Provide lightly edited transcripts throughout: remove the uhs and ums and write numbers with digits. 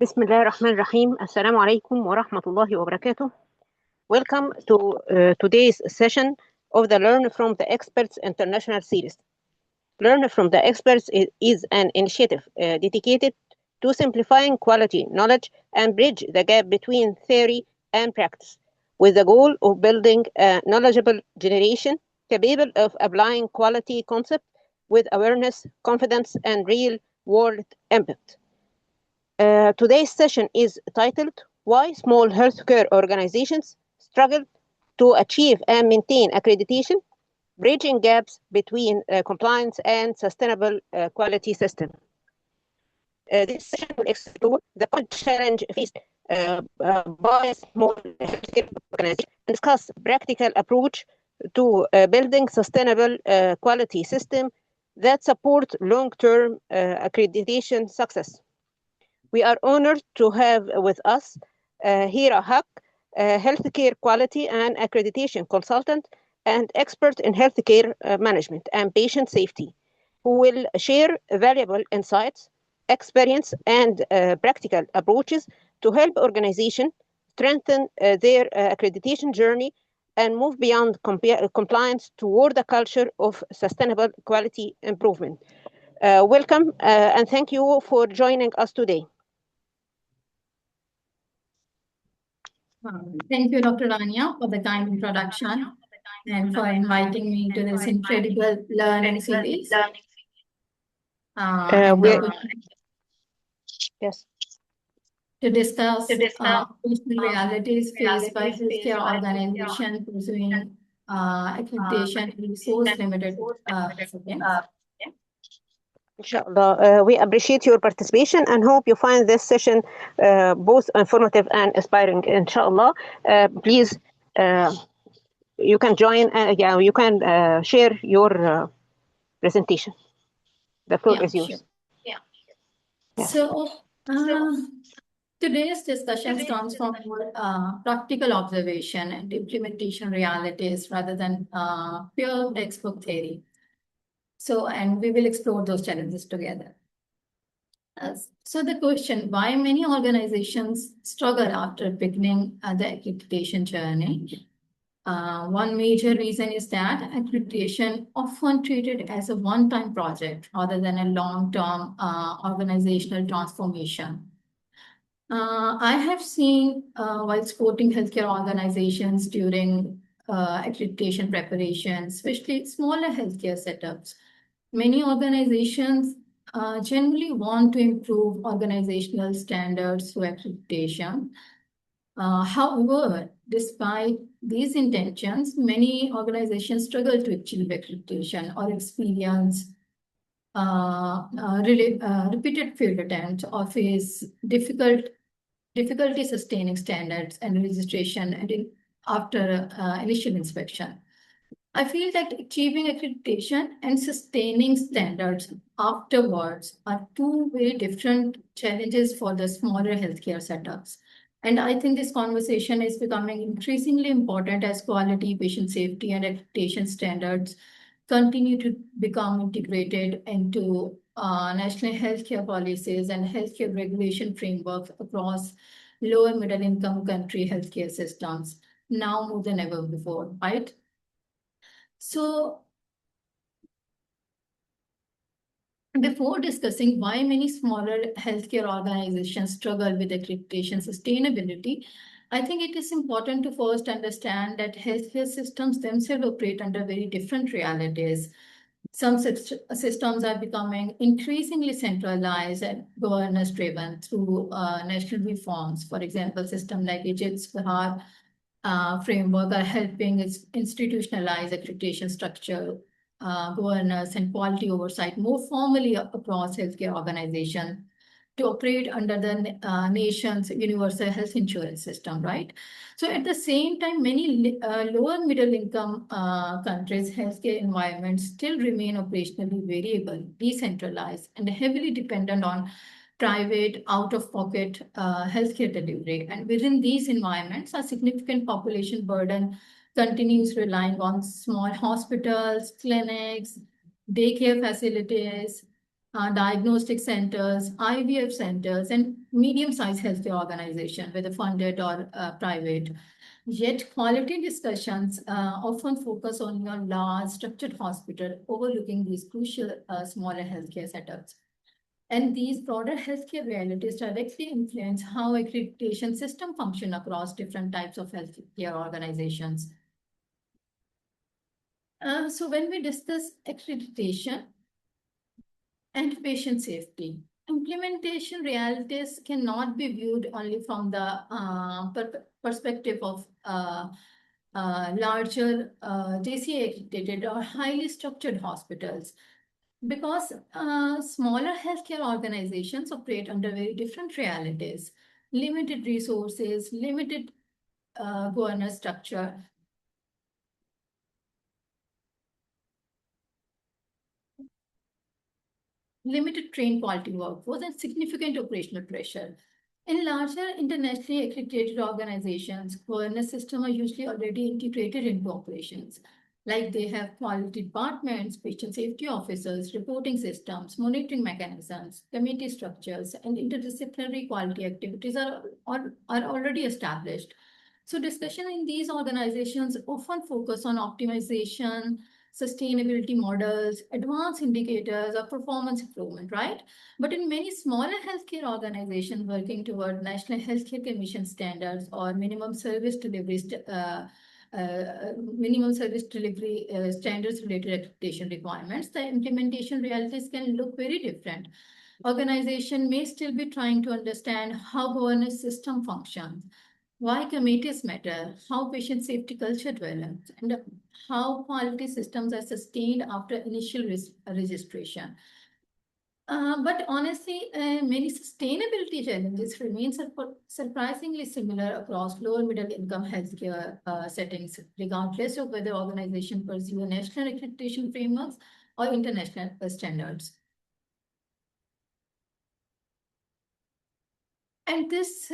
بسم الله الرحمن الرحيم. السلام عليكم ورحمة الله وبركاته. Welcome to today's session of the Learn from the Experts International Series. Learn from the Experts is an initiative dedicated to simplifying quality knowledge and bridge the gap between theory and practice, with the goal of building a knowledgeable generation capable of applying quality concepts with awareness, confidence, and real-world impact. Today's session is titled Why Small Healthcare Organizations Struggle to Achieve and Maintain Accreditation, Bridging Gaps Between Compliance and Sustainable Quality System. This session will explore the common challenge faced by small healthcare organizations and discuss practical approach to building sustainable quality system that support long-term accreditation success. We are honored to have with us Hira, a healthcare quality and accreditation consultant and expert in healthcare management and patient safety, who will share valuable insights, experience, and practical approaches to help organizations strengthen their accreditation journey and move beyond compliance toward a culture of sustainable quality improvement. Welcome and thank you for joining us today. Thank you, Dr. Rania, for the kind introduction and for inviting me to this incredible learning series. Yes. To discuss personal realities faced by healthcare organizations pursuing accreditation in resource-limited settings. Inshallah, we appreciate your participation and hope you find this session both informative and inspiring. Inshallah, please, you can join. You can share your presentation. The floor is yours. Sure. So, today's discussion stems from more practical observation and implementation realities rather than pure textbook theory. So, and we will explore those challenges together. So the question, why many organizations struggle after beginning the accreditation journey? One major reason is that accreditation often treated as a one-time project rather than a long-term organizational transformation. I have seen while supporting healthcare organizations during accreditation preparation, especially smaller healthcare setups, many organizations generally want to improve organizational standards through accreditation. However, despite these intentions, many organizations struggle to achieve accreditation or experience repeated field attempts or face difficulty sustaining standards and registration and after initial inspection. I feel that achieving accreditation and sustaining standards afterwards are two very different challenges for the smaller healthcare setups. And I think this conversation is becoming increasingly important as quality, patient safety, and accreditation standards continue to become integrated into national healthcare policies and healthcare regulation frameworks across lower middle income country healthcare systems, now more than ever before, right? So, before discussing why many smaller healthcare organizations struggle with accreditation sustainability, I think it is important to first understand that healthcare systems themselves operate under very different realities. Some systems are becoming increasingly centralized and governance-driven through national reforms. For example, systems like Egypt's Bihar framework are helping institutionalize accreditation structure, governance, and quality oversight more formally across healthcare organizations to operate under the nation's universal health insurance system, right? So at the same time, many lower middle income countries' healthcare environments still remain operationally variable, decentralized, and heavily dependent on private out-of-pocket healthcare delivery. And within these environments, a significant population burden continues relying on small hospitals, clinics, daycare facilities, diagnostic centers, IVF centers, and medium-sized healthcare organizations, whether funded or private. Yet, quality discussions often focus on your large structured hospital, overlooking these crucial smaller healthcare setups. And these broader healthcare realities directly influence how accreditation system function across different types of healthcare organizations. So when we discuss accreditation and patient safety, implementation realities cannot be viewed only from the perspective of larger JCA accredited or highly structured hospitals, because smaller healthcare organizations operate under very different realities, limited resources, limited governance structure, limited trained quality workforce, and significant operational pressure. In larger internationally accredited organizations, governance systems are usually already integrated into operations. Like they have quality departments, patient safety officers, reporting systems, monitoring mechanisms, committee structures, and interdisciplinary quality activities are already established. So discussion in these organizations often focus on optimization, sustainability models, advanced indicators of performance improvement, right? But in many smaller healthcare organizations working toward National Healthcare Commission standards or minimum service delivery standards related accreditation requirements, the implementation realities can look very different. Organization may still be trying to understand how governance system functions, why committees matter, how patient safety culture develops, and how quality systems are sustained after initial registration. But honestly, many sustainability challenges remain surprisingly similar across lower middle income healthcare settings, regardless of whether organizations pursue national accreditation frameworks or international standards. And this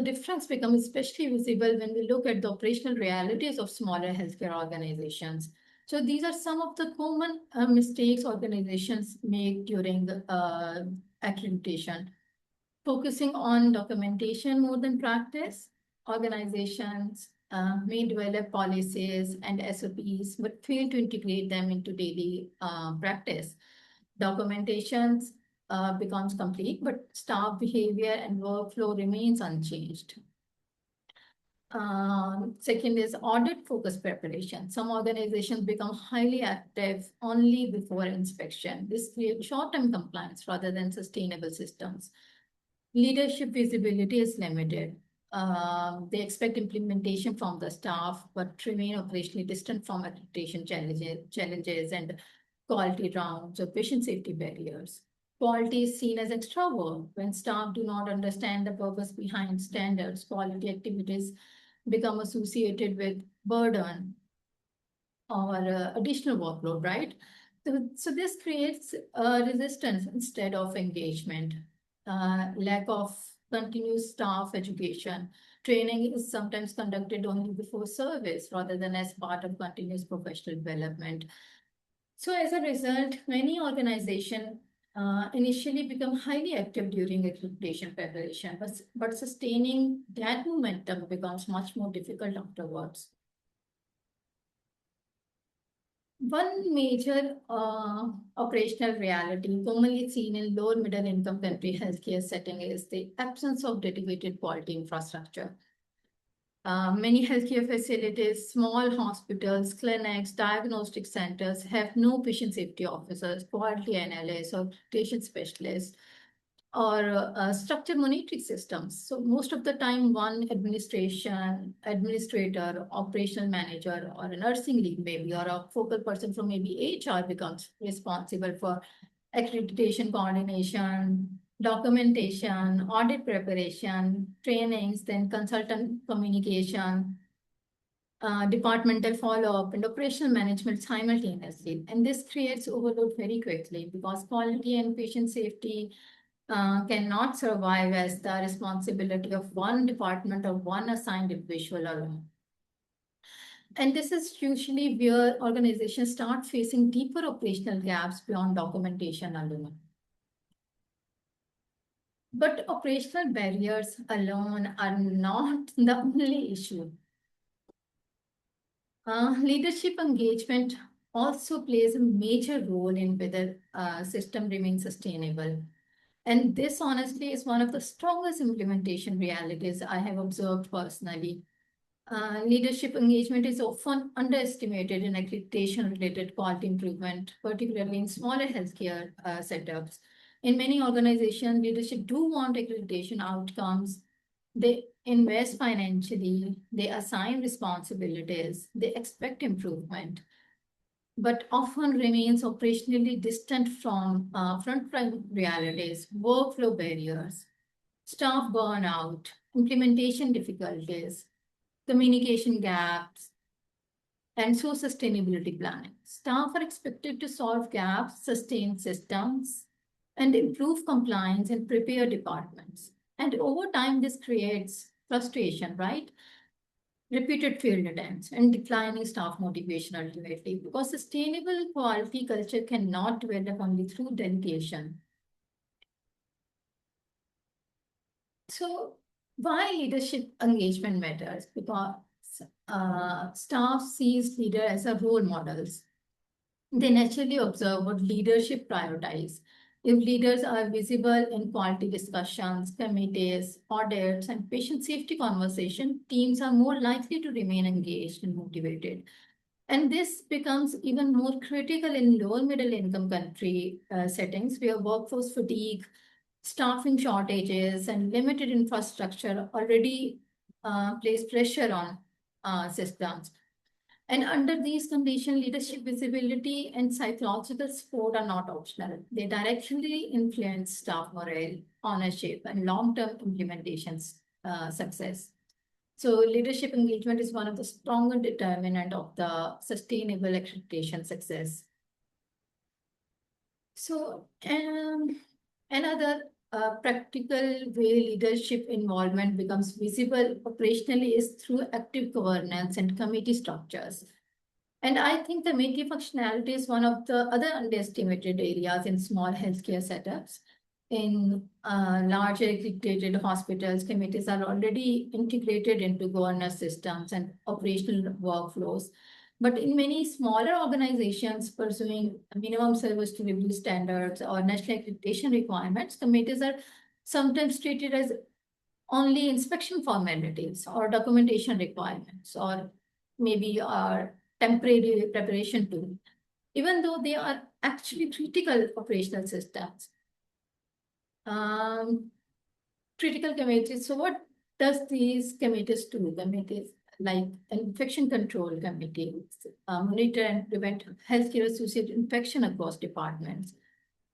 difference becomes especially visible when we look at the operational realities of smaller healthcare organizations. So these are some of the common mistakes organizations make during accreditation. Focusing on documentation more than practice, organizations may develop policies and SOPs, but fail to integrate them into daily practice. Documentations becomes complete, but staff behavior and workflow remains unchanged. Second is audit focused preparation. Some organizations become highly active only before inspection. This creates short-term compliance rather than sustainable systems. Leadership visibility is limited. They expect implementation from the staff, but remain operationally distant from accreditation challenges and quality rounds or patient safety barriers. Quality is seen as extra work. When staff do not understand the purpose behind standards, quality activities become associated with burden or additional workload, right? So this creates resistance instead of engagement. Lack of continuous staff education. Training is sometimes conducted only before service rather than as part of continuous professional development. So as a result, many organizations initially become highly active during accreditation preparation, but sustaining that momentum becomes much more difficult afterwards. One major operational reality commonly seen in lower middle income country healthcare setting is the absence of dedicated quality infrastructure. Many healthcare facilities, small hospitals, clinics, diagnostic centers have no patient safety officers, quality analysts, or patient specialists, or structured monitoring systems. So most of the time, one administrator, operational manager, or a nursing lead maybe, or a focal person from maybe HR becomes responsible for accreditation coordination, documentation, audit preparation, trainings, then consultant communication, departmental follow-up, and operational management simultaneously. And this creates overload very quickly because quality and patient safety cannot survive as the responsibility of one department or one assigned individual alone. And this is usually where organizations start facing deeper operational gaps beyond documentation alone. But operational barriers alone are not the only issue. Leadership engagement also plays a major role in whether a system remains sustainable. And this honestly is one of the strongest implementation realities I have observed personally. Leadership engagement is often underestimated in accreditation-related quality improvement, particularly in smaller healthcare setups. In many organizations, leadership do want accreditation outcomes. They invest financially, they assign responsibilities, they expect improvement, but often remains operationally distant from frontline realities, workflow barriers, staff burnout, implementation difficulties, communication gaps, and so sustainability planning. Staff are expected to solve gaps, sustain systems, and improve compliance and prepare departments. And over time, this creates frustration, right? Repeated failed attempts and declining staff motivation ultimately, because sustainable quality culture cannot develop only through delegation. So, why leadership engagement matters? Because staff sees leader as a role models. They naturally observe what leadership prioritize. If leaders are visible in quality discussions, committees, audits, and patient safety conversation, teams are more likely to remain engaged and motivated. And this becomes even more critical in lower middle income country settings where workforce fatigue, staffing shortages, and limited infrastructure already place pressure on systems. And under these conditions, leadership visibility and psychological support are not optional. They directly influence staff morale, ownership, and long-term implementation success. So leadership engagement is one of the stronger determinant of the sustainable accreditation success. So another practical way leadership involvement becomes visible operationally is through active governance and committee structures. And I think committee functionality is one of the other underestimated areas in small healthcare setups. In larger accredited hospitals, committees are already integrated into governance systems and operational workflows. But in many smaller organizations pursuing minimum service delivery standards or national accreditation requirements, committees are sometimes treated as only inspection formalities or documentation requirements, or maybe are temporary preparation tool, even though they are actually critical operational systems. Critical committees. So what does these committees do? Committees like infection control committees monitor and prevent healthcare-associated infection across departments.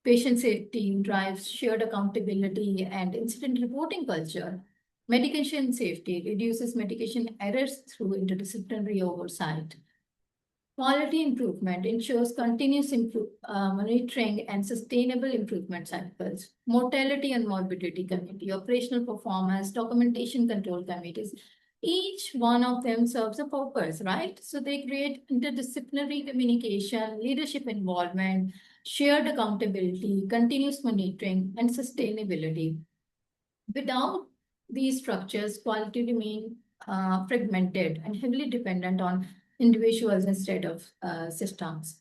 Patient safety drives shared accountability and incident reporting culture. Medication safety reduces medication errors through interdisciplinary oversight. Quality improvement ensures continuous monitoring and sustainable improvement cycles. Mortality and morbidity committee, operational performance, documentation control committees, each one of them serves a purpose, right? So they create interdisciplinary communication, leadership involvement, shared accountability, continuous monitoring, and sustainability. Without these structures, quality remain fragmented and heavily dependent on individuals instead of systems.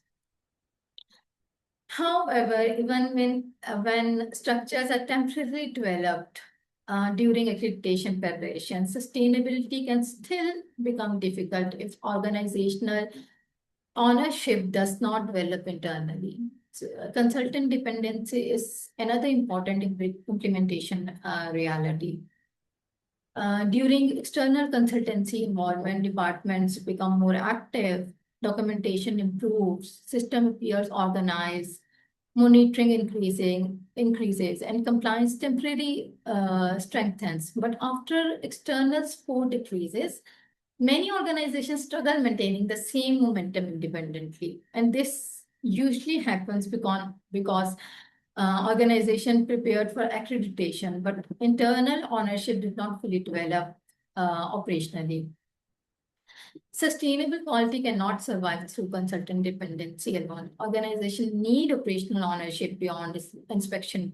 However, even when structures are temporarily developed during accreditation preparation, sustainability can still become difficult if organizational ownership does not develop internally. So, consultant dependency is another important implementation reality. During external consultancy involvement, departments become more active, documentation improves, system appears organized, monitoring increases, and compliance temporarily strengthens. But after external support decreases, many organizations struggle maintaining the same momentum independently. And this usually happens because organization prepared for accreditation, but internal ownership did not fully develop operationally. Sustainable quality cannot survive through consultant dependency alone. Organizations need operational ownership beyond inspection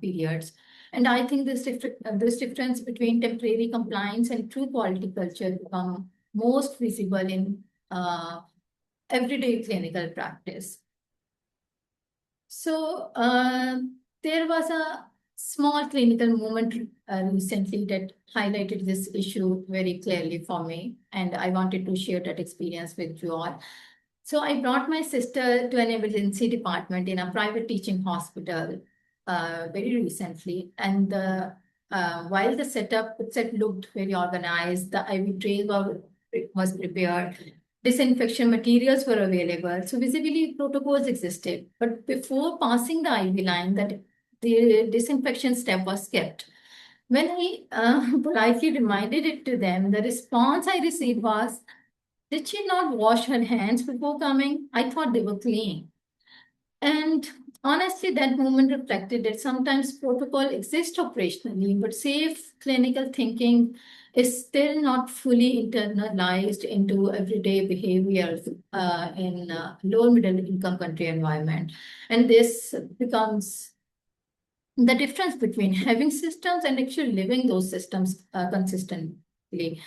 periods. And I think this difference between temporary compliance and true quality culture become most visible in everyday clinical practice. So there was a small clinical moment recently that highlighted this issue very clearly for me, and I wanted to share that experience with you all. So I brought my sister to an emergency department in a private teaching hospital very recently, and while the setup itself looked very organized, the IV tray was prepared, disinfection materials were available, so visibly protocols existed. But before passing the IV line, that the disinfection step was skipped. When I politely reminded it to them, the response I received was, "Did she not wash her hands before coming? I thought they were clean." And honestly, that moment reflected that sometimes protocol exists operationally, but safe clinical thinking is still not fully internalized into everyday behaviors in low middle income country environment. And this becomes the difference between having systems and actually living those systems consistently.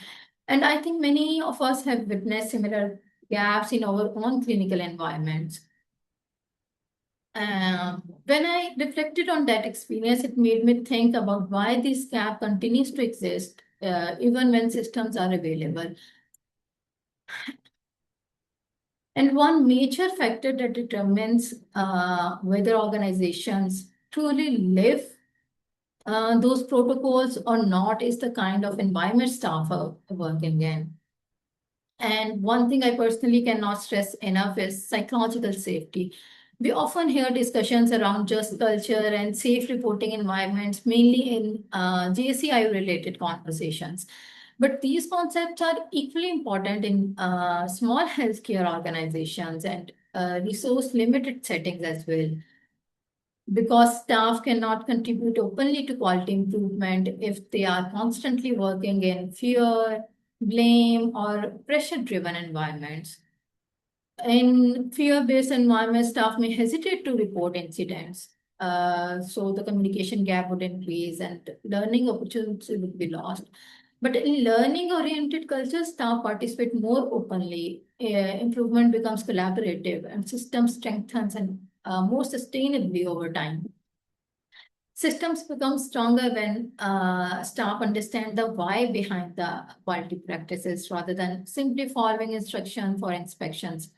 And I think many of us have witnessed similar gaps in our own clinical environments. When I reflected on that experience, it made me think about why this gap continues to exist, even when systems are available. And one major factor that determines whether organizations truly live those protocols or not is the kind of environment staff are working in. And one thing I personally cannot stress enough is psychological safety. We often hear discussions around just culture and safe reporting environments, mainly in JCI related conversations. But these concepts are equally important in small healthcare organizations and resource limited settings as well, because staff cannot contribute openly to quality improvement if they are constantly working in fear, blame, or pressure driven environments. In fear based environments, staff may hesitate to report incidents. So the communication gap would increase and learning opportunities would be lost. But in learning oriented cultures, staff participate more openly. Improvement becomes collaborative and system strengthens and more sustainably over time. Systems become stronger when staff understand the why behind the quality practices rather than simply following instruction for inspections.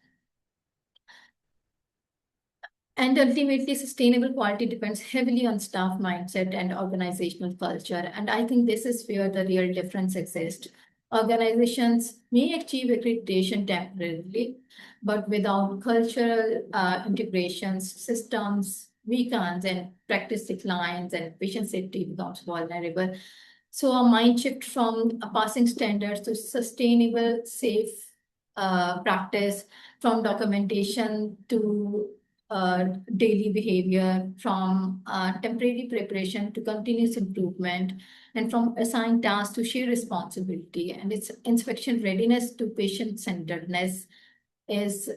And ultimately, sustainable quality depends heavily on staff mindset and organizational culture. And I think this is where the real difference exists. Organizations may achieve accreditation temporarily, but without cultural integrations, systems weakens and practice declines and patient safety becomes vulnerable. So a mind shift from passing standards to sustainable, safe practice, from documentation to daily behavior, from temporary preparation to continuous improvement, and from assigned tasks to shared responsibility. And its inspection readiness to patient centeredness is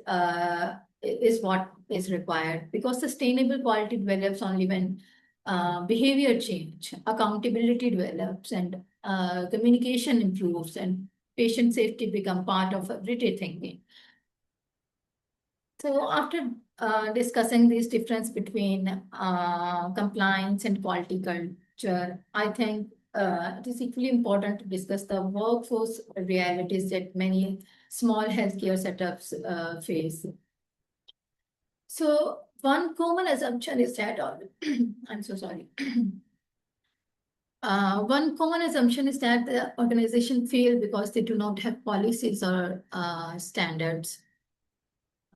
what is required, because sustainable quality develops only when behavior change, accountability develops, and communication improves, and patient safety become part of everyday thinking. So after discussing this difference between compliance and quality culture, I think it is equally important to discuss the workforce realities that many small healthcare setups face. So one common assumption is that, I'm so sorry. One common assumption is that the organization fail because they do not have policies or standards.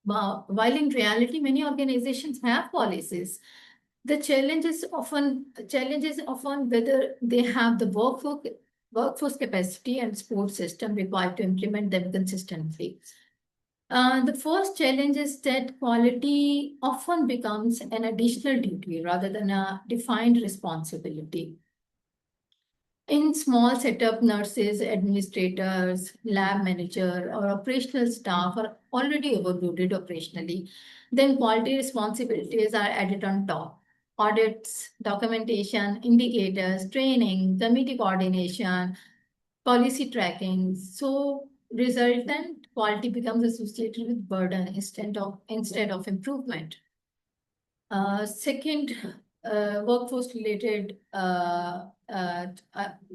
While in reality, many organizations have policies. The challenge is often whether they have the workforce capacity and support system required to implement them consistently. The first challenge is that quality often becomes an additional duty rather than a defined responsibility. In small setup, nurses, administrators, lab manager, or operational staff are already overloaded operationally. Then quality responsibilities are added on top. audits, documentation, indicators, training, committee coordination, policy tracking. So resultant quality becomes associated with burden instead of improvement. Second, workforce-related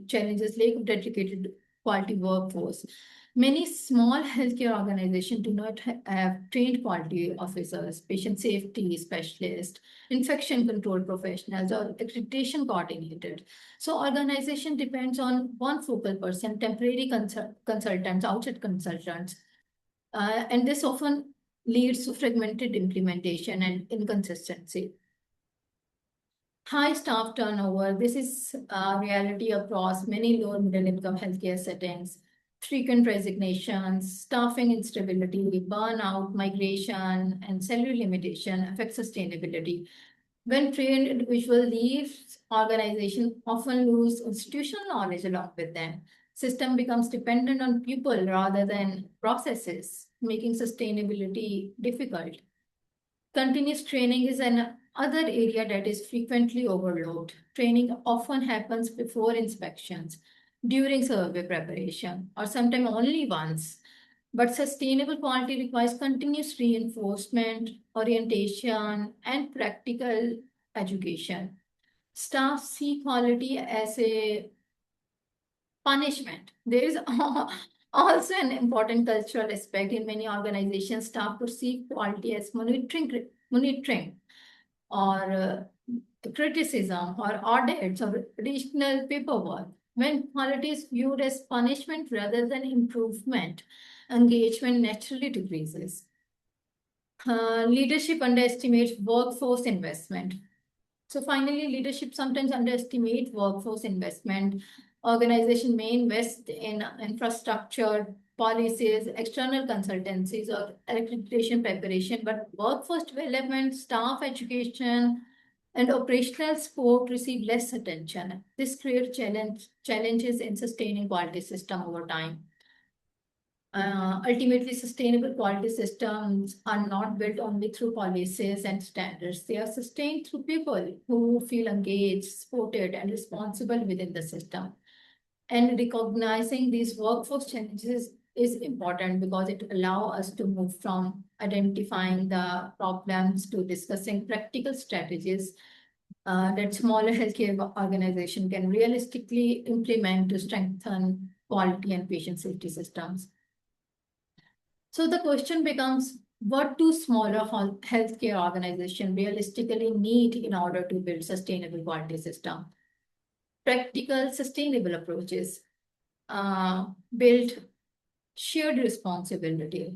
challenges, lack of dedicated quality workforce. Many small healthcare organizations do not have trained quality officers, patient safety specialists, infection control professionals, or accreditation coordinators. So organization depends on one focal person, temporary consultants, outside consultants, and this often leads to fragmented implementation and inconsistency. High staff turnover. This is a reality across many low and middle income healthcare settings. Frequent resignations, staffing instability, burnout, migration, and salary limitation affect sustainability. When trained individual leaves, organizations often lose institutional knowledge along with them. System becomes dependent on people rather than processes, making sustainability difficult. Continuous training is another area that is frequently overlooked. Training often happens before inspections, during survey preparation, or sometimes only once. But sustainable quality requires continuous reinforcement, orientation, and practical education. Staff see quality as a punishment. There is also an important cultural aspect in many organizations. Staff perceive quality as monitoring or criticism or audits or additional paperwork. When quality is viewed as punishment rather than improvement, engagement naturally decreases. Leadership underestimates workforce investment. So finally, leadership sometimes underestimates workforce investment. Organization may invest in infrastructure, policies, external consultancies, or accreditation preparation, but workforce development, staff education, and operational support receive less attention. This creates challenges in sustaining quality system over time. Ultimately, sustainable quality systems are not built only through policies and standards. They are sustained through people who feel engaged, supported, and responsible within the system. And recognizing these workforce challenges is important because it allows us to move from identifying the problems to discussing practical strategies that smaller healthcare organization can realistically implement to strengthen quality and patient safety systems. So the question becomes, what do smaller healthcare organizations realistically need in order to build sustainable quality system? Practical, sustainable approaches build shared responsibility.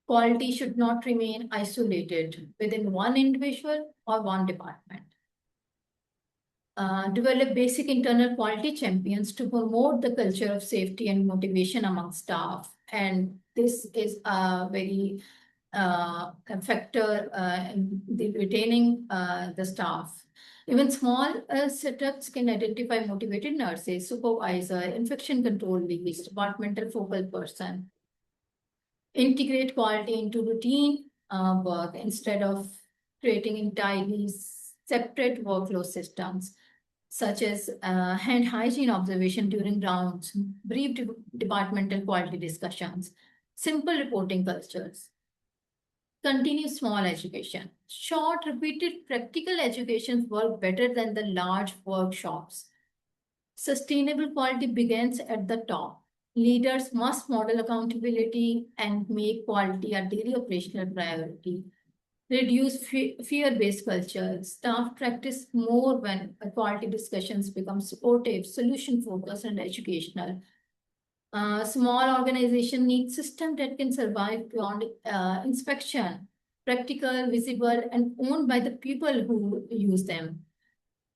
Quality should not remain isolated within one individual or one department. Develop basic internal quality champions to promote the culture of safety and motivation among staff. And this is a very factor in the retaining the staff. Even small setups can identify motivated nurses, supervisor, infection control leads, departmental focal person. Integrate quality into routine work instead of creating entirely separate workflow systems, such as hand hygiene observation during rounds, brief departmental quality discussions, simple reporting cultures. Continue small education. Short, repeated practical educations work better than the large workshops. Sustainable quality begins at the top. Leaders must model accountability and make quality a daily operational priority. Reduce fear-based culture. Staff practice more when quality discussions become supportive, solution-focused, and educational. Small organization needs system that can survive beyond inspection, practical, visible, and owned by the people who use them.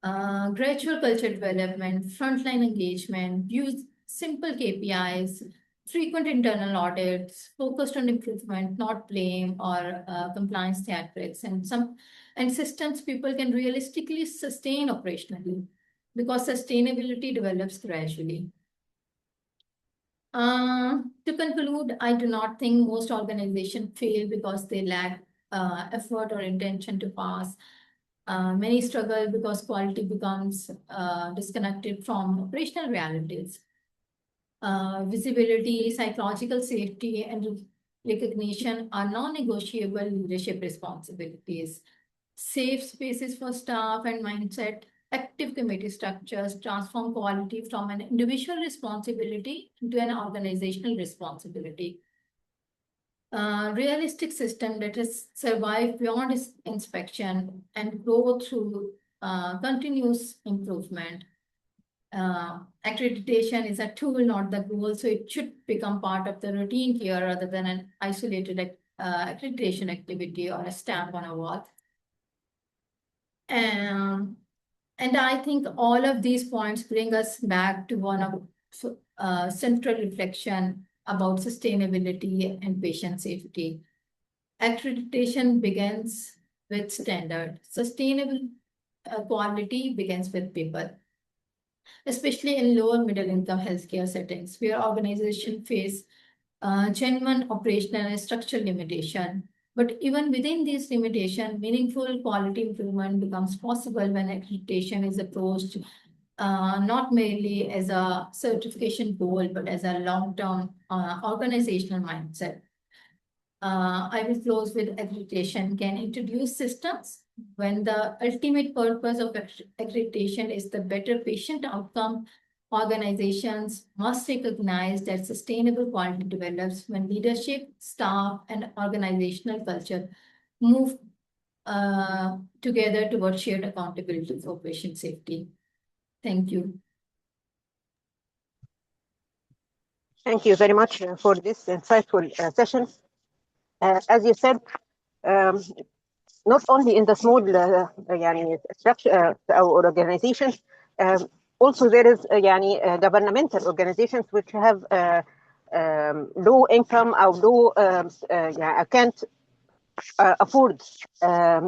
Gradual culture development, frontline engagement, use simple KPIs, frequent internal audits, focused on improvement, not blame or compliance theatrics, and systems people can realistically sustain operationally because sustainability develops gradually. To conclude, I do not think most organizations fail because they lack effort or intention to pass. Many struggle because quality becomes disconnected from operational realities. Visibility, psychological safety, and recognition are non-negotiable leadership responsibilities. Safe spaces for staff and mindset, active committee structures transform quality from an individual responsibility into an organizational responsibility. Realistic system that has survived beyond inspection and grow through continuous improvement. Accreditation is a tool, not the goal, so it should become part of the routine here rather than an isolated accreditation activity or a stamp on a wall. And I think all of these points bring us back to one of central reflection about sustainability and patient safety. Accreditation begins with standard. Sustainable quality begins with people, especially in lower middle income healthcare settings where organizations face genuine operational and structural limitation. But even within these limitations, meaningful quality improvement becomes possible when accreditation is approached not merely as a certification goal, but as a long-term organizational mindset. I will close with accreditation can introduce systems when the ultimate purpose of accreditation is the better patient outcome. Organizations must recognize that sustainable quality develops when leadership, staff, and organizational culture move together towards shared accountability for patient safety. Thank you. Thank you very much for this insightful session. As you said, not only in the small structure or organizations, also there is governmental organizations which have low income or low can't afford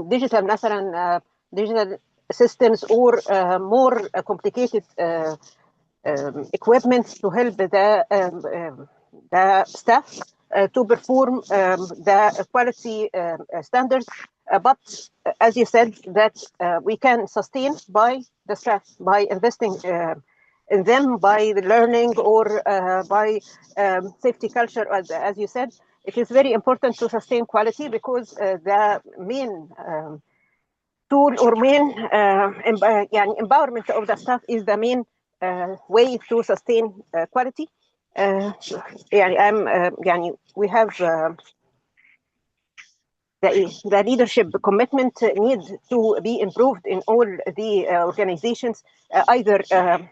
digital digital systems or more complicated equipment to help the staff to perform the quality standards. But as you said, that we can sustain by the staff, by investing in them, by the learning or by safety culture, as you said. It is very important to sustain quality because the main tool or main empowerment of the staff is the main way to sustain quality. We have the leadership commitment needs to be improved in all the organizations, either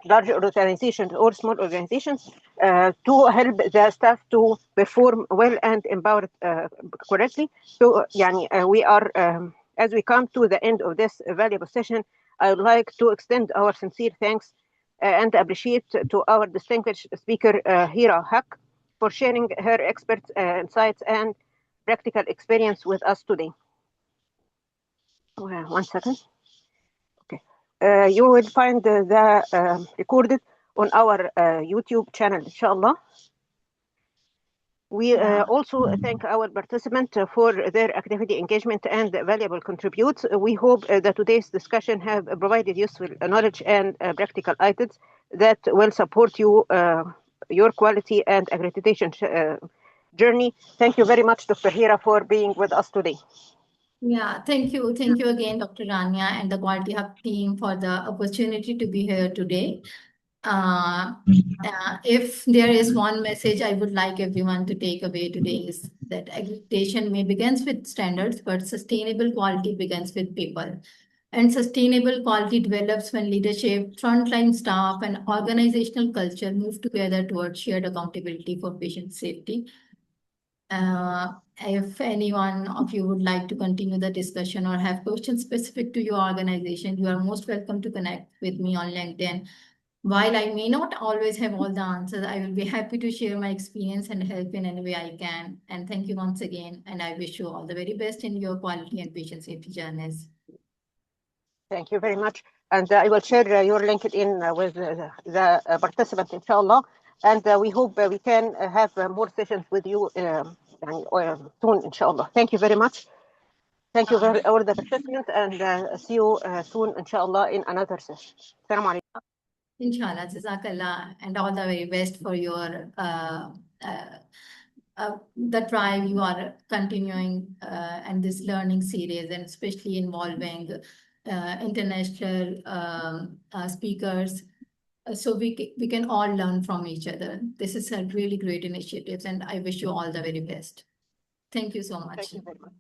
large organizations or small organizations, to help the staff to perform well and empowered correctly. So, we are, as we come to the end of this valuable session, I would like to extend our sincere thanks and appreciate to our distinguished speaker, Hira for sharing her expert insights and practical experience with us today. 1 second. Okay. You will find the recorded on our YouTube channel, inshallah. We also thank our participants for their activity, engagement, and valuable contributes. We hope that today's discussion have provided useful knowledge and practical items that will support you, your quality and accreditation journey. Thank you very much, Dr. Hira, for being with us today. Yeah, thank you. Thank you again, Dr. Rania and the Quality Hub team for the opportunity to be here today. If there is one message I would like everyone to take away today is that accreditation may begins with standards, but sustainable quality begins with people. And sustainable quality develops when leadership, frontline staff, and organizational culture move together towards shared accountability for patient safety. If anyone of you would like to continue the discussion or have questions specific to your organization, you are most welcome to connect with me on LinkedIn. While I may not always have all the answers, I will be happy to share my experience and help in any way I can. And thank you once again. And I wish you all the very best in your quality and patient safety journeys. Thank you very much. And I will share your LinkedIn with the participants, inshallah. And we hope we can have more sessions with you soon, inshallah. Thank you very much. Thank you for all the participants, and see you soon, inshallah, in another session. Assalamu alaikum. Inshallah, Jazakallah, and all the very best for your the drive you are continuing and this learning series, and especially involving international speakers. So we can all learn from each other. This is a really great initiative, and I wish you all the very best. Thank you so much. Thank you very much.